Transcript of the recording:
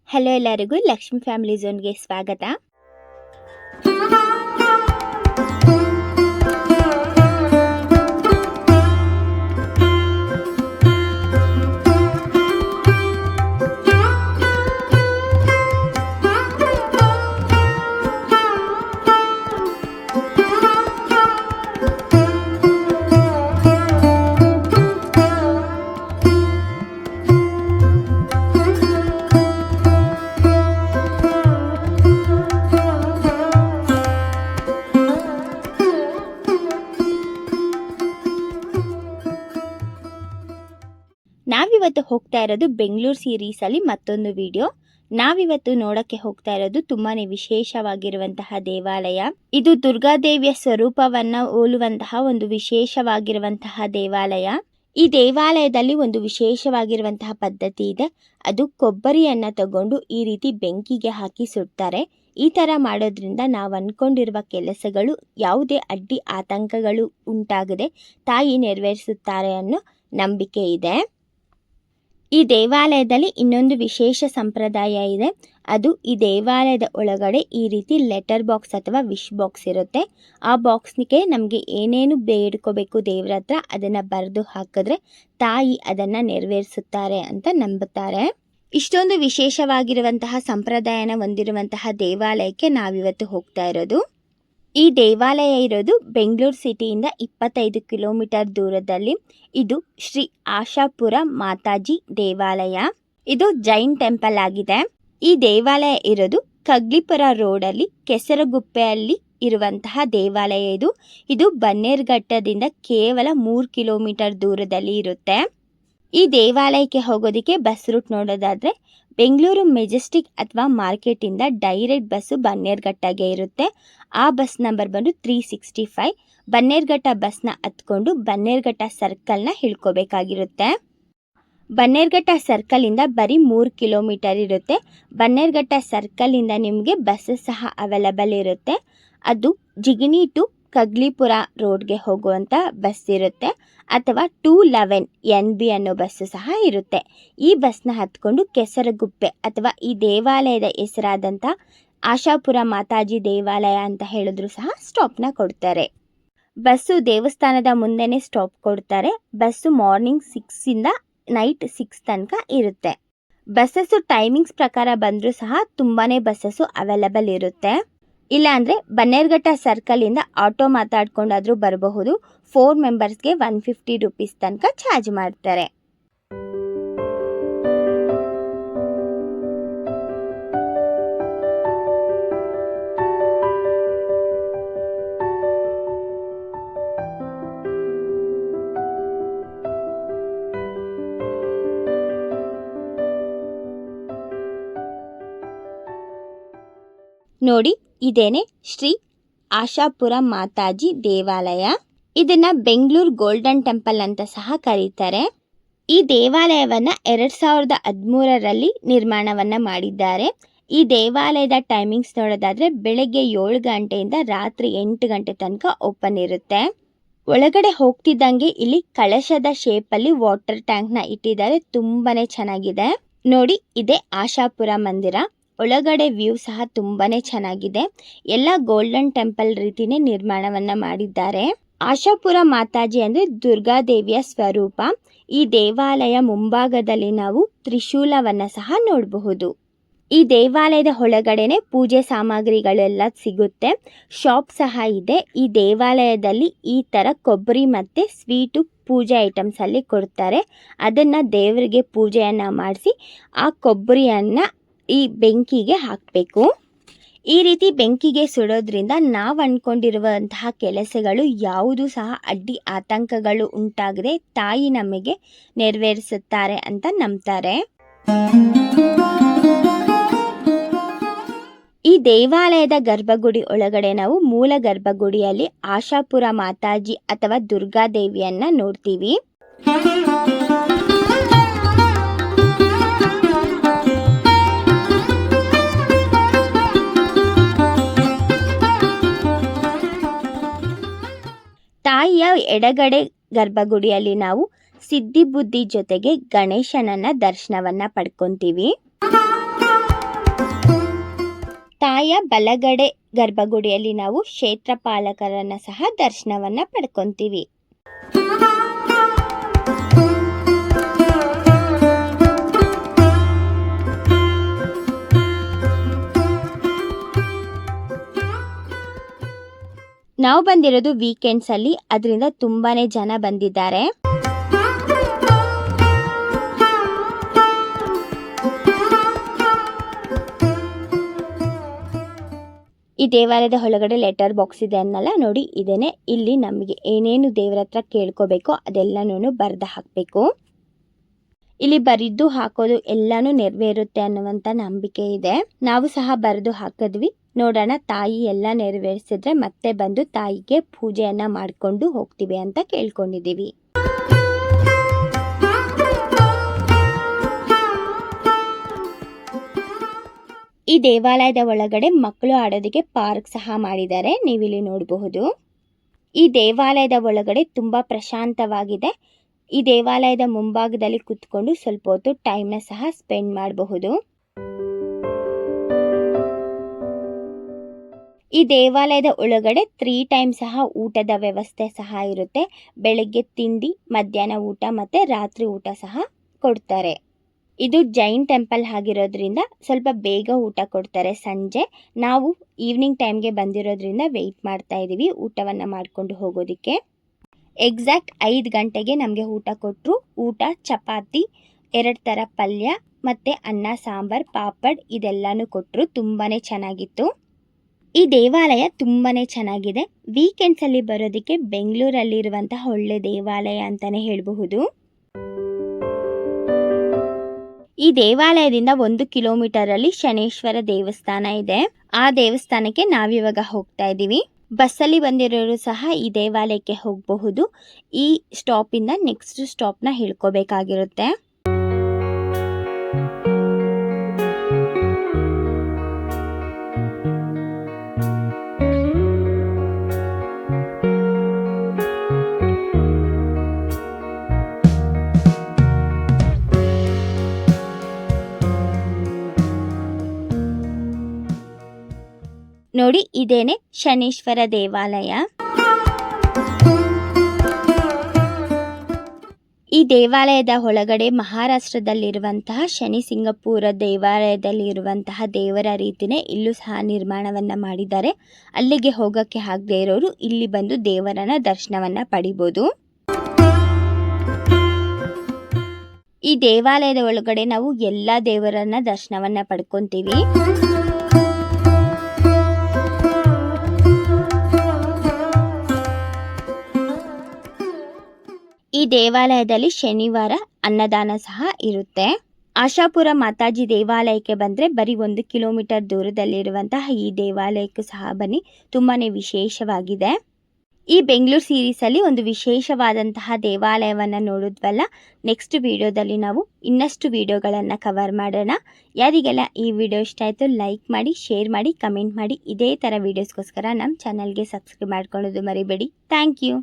Hello ಎಲ್ಲರಿಗೂ Lakshmi family ಝೋನ್ಗೆ ಸ್ವಾಗತ. ನಾವಿವತ್ತು ಹೋಗ್ತಾ ಇರೋದು ಬೆಂಗಳೂರು ಸೀರೀಸ್ ಅಲ್ಲಿ ಮತ್ತೊಂದು ವಿಡಿಯೋ. ನಾವಿವತ್ತು ನೋಡಕ್ಕೆ ಹೋಗ್ತಾ ಇರೋದು ತುಂಬಾನೇ ವಿಶೇಷವಾಗಿರುವಂತಹ ದೇವಾಲಯ. ಇದು ದುರ್ಗಾದೇವಿಯ ಸ್ವರೂಪವನ್ನ ಹೋಲುವಂತಹ ಒಂದು ವಿಶೇಷವಾಗಿರುವಂತಹ ದೇವಾಲಯ. ಈ ದೇವಾಲಯದಲ್ಲಿ ಒಂದು ವಿಶೇಷವಾಗಿರುವಂತಹ ಪದ್ಧತಿ ಇದೆ. ಅದು ಕೊಬ್ಬರಿಯನ್ನ ತಗೊಂಡು ಈ ರೀತಿ ಬೆಂಕಿಗೆ ಹಾಕಿ ಸುಡ್ತಾರೆ. ಈ ತರ ಮಾಡೋದ್ರಿಂದ ನಾವು ಅನ್ಕೊಂಡಿರುವ ಕೆಲಸಗಳು ಯಾವುದೇ ಅಡ್ಡಿ ಆತಂಕಗಳು ಉಂಟಾಗದೆ ತಾಯಿ ನೆರವೇರಿಸುತ್ತಾರೆ ಅನ್ನೋ ನಂಬಿಕೆ ಇದೆ. ಈ ದೇವಾಲಯದಲ್ಲಿ ಇನ್ನೊಂದು ವಿಶೇಷ ಸಂಪ್ರದಾಯ ಇದೆ. ಅದು ಈ ದೇವಾಲಯದ ಒಳಗಡೆ ಈ ರೀತಿ ಲೆಟರ್ ಬಾಕ್ಸ್ ಅಥವಾ ವಿಶ್ ಬಾಕ್ಸ್ ಇರುತ್ತೆ. ಆ ಬಾಕ್ಸ್ನಿಗೆ ನಮಗೆ ಏನೇನು ಬೇಡ್ಕೋಬೇಕು ದೇವ್ರ ಹತ್ರ ಅದನ್ನು ಬರೆದು ಹಾಕಿದ್ರೆ ತಾಯಿ ಅದನ್ನು ನೆರವೇರಿಸುತ್ತಾರೆ ಅಂತ ನಂಬುತ್ತಾರೆ. ಇಷ್ಟೊಂದು ವಿಶೇಷವಾಗಿರುವಂತಹ ಸಂಪ್ರದಾಯನ ಹೊಂದಿರುವಂತಹ ದೇವಾಲಯಕ್ಕೆ ನಾವಿವತ್ತು ಹೋಗ್ತಾ ಇರೋದು. ಈ ದೇವಾಲಯ ಇರೋದು ಬೆಂಗಳೂರು ಸಿಟಿಯಿಂದ 25 ಕಿಲೋಮೀಟರ್ ದೂರದಲ್ಲಿ. ಇದು ಶ್ರೀ ಆಶಾಪುರ ಮಾತಾಜಿ ದೇವಾಲಯ. ಇದು ಜೈನ್ ಟೆಂಪಲ್ ಆಗಿದೆ. ಈ ದೇವಾಲಯ ಇರೋದು ಕಗ್ಲಿಪುರ ರೋಡಲ್ಲಿ ಕೆಸರಗುಪ್ಪೆಯಲ್ಲಿ ಇರುವಂತಹ ದೇವಾಲಯ ಇದು. ಇದು ಬನ್ನೇರುಘಟ್ಟದಿಂದ ಕೇವಲ 3 ಕಿಲೋಮೀಟರ್ ದೂರದಲ್ಲಿ ಇರುತ್ತೆ. ಈ ದೇವಾಲಯಕ್ಕೆ ಹೋಗೋದಕ್ಕೆ ಬಸ್ ರೂಟ್ ನೋಡೋದಾದ್ರೆ ಬೆಂಗಳೂರು ಮೆಜೆಸ್ಟಿಕ್ ಅಥವಾ ಮಾರ್ಕೆಟಿಂದ ಡೈರೆಕ್ಟ್ ಬಸ್ಸು ಬನ್ನೇರುಘಟ್ಟಗೆ ಇರುತ್ತೆ. ಆ ಬಸ್ ನಂಬರ್ ಬಂದು 365. ಬನ್ನೇರುಘಟ್ಟ ಬಸ್ನ ಹತ್ಕೊಂಡು ಬನ್ನೇರುಘಟ್ಟ ಸರ್ಕಲ್ನ ಹಿಡ್ಕೋಬೇಕಾಗಿರುತ್ತೆ. ಬನ್ನೇರುಘಟ್ಟ ಸರ್ಕಲಿಂದ ಬರೀ 3 ಕಿಲೋಮೀಟರ್ ಇರುತ್ತೆ. ಬನ್ನೇರುಘಟ್ಟ ಸರ್ಕಲಿಂದ ನಿಮಗೆ ಬಸ್ ಸಹ ಅವೈಲಬಲ್ ಇರುತ್ತೆ. ಅದು ಜಿಗಣಿ ಟು ಕಗ್ಲಿಪುರ ರೋಡ್ಗೆ ಹೋಗುವಂಥ ಬಸ್ ಇರುತ್ತೆ, ಅಥವಾ 211 NB ಅನ್ನೋ ಬಸ್ಸು ಸಹ ಇರುತ್ತೆ. ಈ ಬಸ್ನ ಹತ್ಕೊಂಡು ಕೆಸರಗುಪ್ಪೆ ಅಥವಾ ಈ ದೇವಾಲಯದ ಹೆಸರಾದಂಥ ಆಶಾಪುರ ಮಾತಾಜಿ ದೇವಾಲಯ ಅಂತ ಹೇಳಿದ್ರು ಸಹ ಸ್ಟಾಪ್ನ ಕೊಡ್ತಾರೆ. ಬಸ್ಸು ದೇವಸ್ಥಾನದ ಮುಂದೆನೇ ಸ್ಟಾಪ್ ಕೊಡ್ತಾರೆ. ಬಸ್ಸು ಮಾರ್ನಿಂಗ್ 6ಇಂದ ನೈಟ್ 6 ತನಕ ಇರುತ್ತೆ. ಬಸ್ಸಸ್ಸು ಟೈಮಿಂಗ್ಸ್ ಪ್ರಕಾರ ಬಂದರೂ ಸಹ ತುಂಬಾ ಬಸ್ಸಸ್ಸು ಅವೈಲಬಲ್ ಇರುತ್ತೆ. ಇಲ್ಲಾಂದರೆ ಬನ್ನೇರುಘಟ್ಟ ಸರ್ಕಲಿಂದ ಆಟೋ ಮಾತಾಡ್ಕೊಂಡಾದರೂ ಬರಬಹುದು. 4 ಮೆಂಬರ್ಸ್ಗೆ 150 ರೂಪೀಸ್ ತನಕ ಚಾರ್ಜ್ ಮಾಡ್ತಾರೆ. ನೋಡಿ, ಇದೇನೆ ಶ್ರೀ ಆಶಾಪುರ ಮಾತಾಜಿ ದೇವಾಲಯ. ಇದನ್ನ ಬೆಂಗಳೂರು ಗೋಲ್ಡನ್ ಟೆಂಪಲ್ ಅಂತ ಸಹ ಕರೀತಾರೆ. ಈ ದೇವಾಲಯವನ್ನ 2013ರಲ್ಲಿ ನಿರ್ಮಾಣವನ್ನ ಮಾಡಿದ್ದಾರೆ. ಈ ದೇವಾಲಯದ ಟೈಮಿಂಗ್ಸ್ ನೋಡೋದಾದ್ರೆ ಬೆಳಗ್ಗೆ 7 ಗಂಟೆಯಿಂದ ರಾತ್ರಿ 8 ಗಂಟೆ ತನಕ ಓಪನ್ ಇರುತ್ತೆ. ಒಳಗಡೆ ಹೋಗ್ತಿದ್ದಂಗೆ ಇಲ್ಲಿ ಕಳಶದ ಶೇಪಲ್ಲಿ ವಾಟರ್ ಟ್ಯಾಂಕ್ನ ಇಟ್ಟಿದ್ದಾರೆ. ತುಂಬಾನೇ ಚೆನ್ನಾಗಿದೆ. ನೋಡಿ, ಇದೇ ಆಶಾಪುರ ಮಂದಿರ. ಒಳಗಡೆ ವ್ಯೂ ಸಹ ತುಂಬಾನೇ ಚೆನ್ನಾಗಿದೆ. ಎಲ್ಲ ಗೋಲ್ಡನ್ ಟೆಂಪಲ್ ರೀತಿನೇ ನಿರ್ಮಾಣವನ್ನ ಮಾಡಿದ್ದಾರೆ. ಆಶಾಪುರ ಮಾತಾಜಿ ಅಂದ್ರೆ ದುರ್ಗಾದೇವಿಯ ಸ್ವರೂಪ. ಈ ದೇವಾಲಯ ಮುಂಭಾಗದಲ್ಲಿ ನಾವು ತ್ರಿಶೂಲವನ್ನ ಸಹ ನೋಡಬಹುದು. ಈ ದೇವಾಲಯದ ಒಳಗಡೆನೆ ಪೂಜೆ ಸಾಮಗ್ರಿಗಳೆಲ್ಲ ಸಿಗುತ್ತೆ. ಶಾಪ್ ಸಹ ಇದೆ. ಈ ದೇವಾಲಯದಲ್ಲಿ ಈ ತರ ಕೊಬ್ಬರಿ ಮತ್ತೆ ಸ್ವೀಟು ಪೂಜೆ ಐಟಮ್ಸ್ ಅಲ್ಲಿ ಕೊಡ್ತಾರೆ. ಅದನ್ನ ದೇವರಿಗೆ ಪೂಜೆಯನ್ನ ಮಾಡಿಸಿ ಆ ಕೊಬ್ಬರಿಯನ್ನ ಈ ಬೆಂಕಿಗೆ ಹಾಕಬೇಕು. ಈ ರೀತಿ ಬೆಂಕಿಗೆ ಸುಡೋದ್ರಿಂದ ನಾವು ಅಂದ್ಕೊಂಡಿರುವಂತಹ ಕೆಲಸಗಳು ಯಾವುದು ಸಹ ಅಡ್ಡಿ ಆತಂಕಗಳು ಉಂಟಾಗದೆ ತಾಯಿ ನಮಗೆ ನೆರವೇರಿಸುತ್ತಾರೆ ಅಂತ ನಂಬ್ತಾರೆ. ಈ ದೇವಾಲಯದ ಗರ್ಭಗುಡಿ ಒಳಗಡೆ ನಾವು ಮೂಲ ಗರ್ಭಗುಡಿಯಲ್ಲಿ ಆಶಾಪುರ ಮಾತಾಜಿ ಅಥವಾ ದುರ್ಗಾದೇವಿಯನ್ನ ನೋಡ್ತೀವಿ. ತಾಯಿಯ ಎಡಗಡೆ ಗರ್ಭಗುಡಿಯಲ್ಲಿ ನಾವು ಸಿದ್ಧಿ ಬುದ್ಧಿ ಜೊತೆಗೆ ಗಣೇಶನನ್ನ ದರ್ಶನವನ್ನ ಪಡ್ಕೊಂತೀವಿ. ದೇವಾಲಯ ಬಲಗಡೆ ಗರ್ಭಗುಡಿಯಲ್ಲಿ ನಾವು ಕ್ಷೇತ್ರಪಾಲಕರನ್ನ ಸಹ ದರ್ಶನವನ್ನ ಪಡ್ಕೊಂತೀವಿ. ನಾವು ಬಂದಿರೋದು ವೀಕೆಂಡ್ಸ್ ಅಲ್ಲಿ, ಅದರಿಂದ ತುಂಬಾನೇ ಜನ ಬಂದಿದ್ದಾರೆ. ಈ ದೇವಾಲಯದ ಒಳಗಡೆ ಲೆಟರ್ ಬಾಕ್ಸ್ ಇದೆ ಅನ್ನಲ್ಲ ನೋಡಿ, ಇದೇನೆ. ಇಲ್ಲಿ ನಮಗೆ ಏನೇನು ದೇವರ ಹತ್ರ ಕೇಳ್ಕೋಬೇಕೋ ಅದೆಲ್ಲನೂ ಬರೆದು ಹಾಕಬೇಕು. ಇಲ್ಲಿ ಬರೆದು ಹಾಕೋದು ಎಲ್ಲಾನು ನೆರವೇರುತ್ತೆ ಅನ್ನುವಂಥ ನಂಬಿಕೆ ಇದೆ. ನಾವು ಸಹ ಬರೆದು ಹಾಕಿದ್ವಿ. ನೋಡೋಣ, ತಾಯಿ ಎಲ್ಲ ನೆರವೇರಿಸಿದ್ರೆ ಮತ್ತೆ ಬಂದು ತಾಯಿಗೆ ಪೂಜೆಯನ್ನ ಮಾಡಿಕೊಂಡು ಹೋಗ್ತೀವಿ ಅಂತ ಕೇಳ್ಕೊಂಡಿದ್ದೀವಿ. ಈ ದೇವಾಲಯದ ಒಳಗಡೆ ಮಕ್ಕಳು ಆಡೋದಕ್ಕೆ ಪಾರ್ಕ್ ಸಹ ಮಾಡಿದ್ದಾರೆ, ನೀವಿಲ್ಲಿ ನೋಡಬಹುದು. ಈ ದೇವಾಲಯದ ಒಳಗಡೆ ತುಂಬಾ ಪ್ರಶಾಂತವಾಗಿದೆ. ಈ ದೇವಾಲಯದ ಮುಂಭಾಗದಲ್ಲಿ ಕುತ್ಕೊಂಡು ಸ್ವಲ್ಪ ಹೊತ್ತು ಟೈಮ್ನ ಸಹ ಸ್ಪೆಂಡ್ ಮಾಡಬಹುದು. ಈ ದೇವಾಲಯದ ಒಳಗಡೆ 3 ಟೈಮ್ ಸಹ ಊಟದ ವ್ಯವಸ್ಥೆ ಸಹ ಇರುತ್ತೆ. ಬೆಳಗ್ಗೆ ತಿಂಡಿ, ಮಧ್ಯಾಹ್ನ ಊಟ ಮತ್ತೆ ರಾತ್ರಿ ಊಟ ಸಹ ಕೊಡ್ತಾರೆ. ಇದು ಜೈನ್ ಟೆಂಪಲ್ ಆಗಿರೋದ್ರಿಂದ ಸ್ವಲ್ಪ ಬೇಗ ಊಟ ಕೊಡ್ತಾರೆ ಸಂಜೆ. ನಾವು ಈವ್ನಿಂಗ್ ಟೈಮ್ಗೆ ಬಂದಿರೋದ್ರಿಂದ ವೆಯ್ಟ್ ಮಾಡ್ತಾ ಇದ್ದೀವಿ ಊಟವನ್ನು ಮಾಡಿಕೊಂಡು ಹೋಗೋದಕ್ಕೆ. ಎಕ್ಸಾಕ್ಟ್ 5 ಗಂಟೆಗೆ ನಮಗೆ ಊಟ ಕೊಟ್ಟರು. ಊಟ ಚಪಾತಿ, 2 ಥರ ಪಲ್ಯ ಮತ್ತು ಅನ್ನ, ಸಾಂಬಾರ್, ಪಾಪಡ್ ಇದೆಲ್ಲನೂ ಕೊಟ್ಟರು. ತುಂಬಾ ಚೆನ್ನಾಗಿತ್ತು. ಈ ದೇವಾಲಯ ತುಂಬಾ ಚೆನ್ನಾಗಿದೆ. ವೀಕೆಂಡ್ಸಲ್ಲಿ ಬರೋದಕ್ಕೆ ಬೆಂಗಳೂರಲ್ಲಿರುವಂತಹ ಒಳ್ಳೆ ದೇವಾಲಯ ಅಂತಲೇ ಹೇಳಬಹುದು. ಈ ದೇವಾಲಯದಿಂದ 1 ಕಿಲೋಮೀಟರಲ್ಲಿ ಶನೇಶ್ವರ ದೇವಸ್ಥಾನ ಇದೆ. ಆ ದೇವಸ್ಥಾನಕ್ಕೆ ನಾವಿವಾಗ ಹೋಗ್ತಾ ಇದ್ದೀವಿ. ಬಸ್ಸಲ್ಲಿ ಬಂದಿರೋರು ಸಹ ಈ ದೇವಾಲಯಕ್ಕೆ ಹೋಗಬಹುದು. ಈ ಸ್ಟಾಪಿಂದ ನೆಕ್ಸ್ಟ್ ಸ್ಟಾಪ್ನ ಹೇಳ್ಕೋಬೇಕಾಗಿರುತ್ತೆ. ನೋಡಿ, ಇದೇನೆ ಶನೀಶ್ವರ ದೇವಾಲಯ. ಈ ದೇವಾಲಯದ ಒಳಗಡೆ ಮಹಾರಾಷ್ಟ್ರದಲ್ಲಿರುವಂತಹ ಶನಿ ಸಿಂಗಪುರ ದೇವಾಲಯದಲ್ಲಿರುವಂತಹ ದೇವರ ರೀತಿನೇ ಇಲ್ಲೂ ಸಹ ನಿರ್ಮಾಣವನ್ನ ಮಾಡಿದ್ದಾರೆ. ಅಲ್ಲಿಗೆ ಹೋಗಕ್ಕೆ ಆಗದೆ ಇರೋರು ಇಲ್ಲಿ ಬಂದು ದೇವರನ್ನ ದರ್ಶನವನ್ನ ಪಡಿಬೋದು. ಈ ದೇವಾಲಯದ ಒಳಗಡೆ ನಾವು ಎಲ್ಲ ದೇವರನ್ನ ದರ್ಶನವನ್ನ ಪಡ್ಕೊಂತೀವಿ. ಈ ದೇವಾಲಯದಲ್ಲಿ ಶನಿವಾರ ಅನ್ನದಾನ ಸಹ ಇರುತ್ತೆ. ಆಶಾಪುರ ಮಾತಾಜಿ ದೇವಾಲಯಕ್ಕೆ ಬಂದರೆ ಬರೀ 1 ಕಿಲೋಮೀಟರ್ ದೂರದಲ್ಲಿರುವಂತಹ ಈ ದೇವಾಲಯಕ್ಕೂ ಸಹ ಬನ್ನಿ, ತುಂಬಾನೇ ವಿಶೇಷವಾಗಿದೆ. ಈ ಬೆಂಗಳೂರು ಸೀರೀಸಲ್ಲಿ ಒಂದು ವಿಶೇಷವಾದಂತಹ ದೇವಾಲಯವನ್ನು ನೋಡಿದ್ವಲ್ಲ. ನೆಕ್ಸ್ಟ್ ವಿಡಿಯೋದಲ್ಲಿ ನಾವು ಇನ್ನಷ್ಟು ವಿಡಿಯೋಗಳನ್ನು ಕವರ್ ಮಾಡೋಣ. ಯಾರಿಗೆಲ್ಲ ಈ ವಿಡಿಯೋ ಇಷ್ಟ ಆಯಿತು ಲೈಕ್ ಮಾಡಿ, ಶೇರ್ ಮಾಡಿ, ಕಮೆಂಟ್ ಮಾಡಿ. ಇದೇ ಥರ ವಿಡಿಯೋಸ್ಗೋಸ್ಕರ ನಮ್ಮ ಚಾನಲ್ಗೆ ಸಬ್ಸ್ಕ್ರೈಬ್ ಮಾಡ್ಕೊಳ್ಳೋದು ಮರಿಬೇಡಿ. Thank you.